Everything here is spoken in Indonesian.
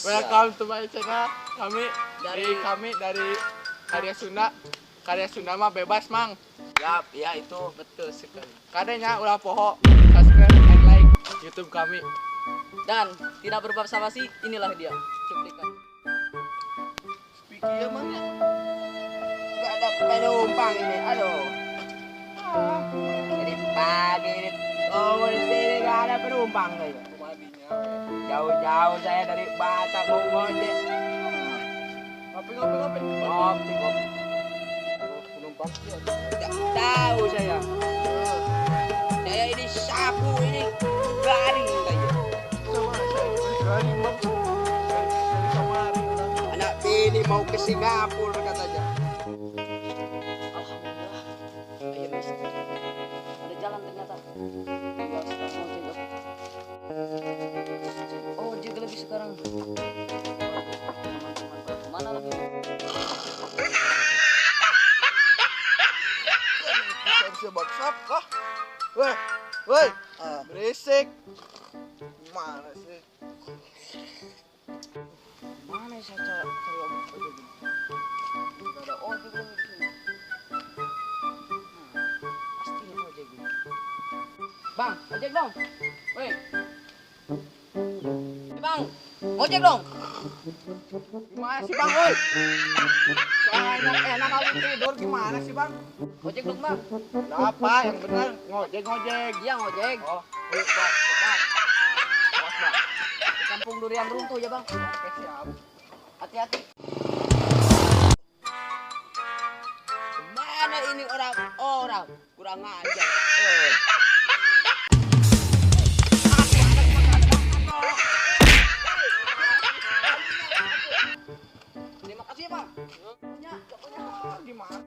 Welcome to my channel. Kami dari Karya Sunda. Karya Sunda mah bebas, Mang. Yap, ya itu betul sekali. Kadenya ulah poho, subscribe and like YouTube kami. Dan tidak berbasa-basi, inilah dia cuplikan. Speaky emang ya. Gak ada penumpang ini, aduh. Jadi pagi ini, oh di sini gak ada penumpang guys. Jauh-jauh saya dari Batak mau ngojek. Ngopi. Ngopi. Penumpang ya. Tidak tahu saya. Saya ini sapu ini garing saja. Sama saya garing, Bang. Dari Samarinda. Anak ini mau ke Singapura katanya. Alhamdulillah. Ayo guys. Ada jalan ternyata. Tinggal sekarang mau jenggot. Oh, jaga lagi sekarang. Mana lagi? Bisa bangsat kah? Woi, berisik. Mana sih? Mana saya cari ojek ini? Tidak ada ojek lagi di sini. Pasti ini ojek ini. Bang, ojek dong. Woi. Bang, ojek dong. Gimana sih, Bang? Woi. Soalnya enak aku tidur, gimana sih, Bang? Ojek dong, Bang. Apa yang benar? Ngojek. Iya, ngojek. Oh, Bang. Awas, Bang. Di kampung durian runtuh ya, Bang. Oke, siap. Hati-hati. Mana ini orang kurang ajar. Terima kasih, Bang. Gimana?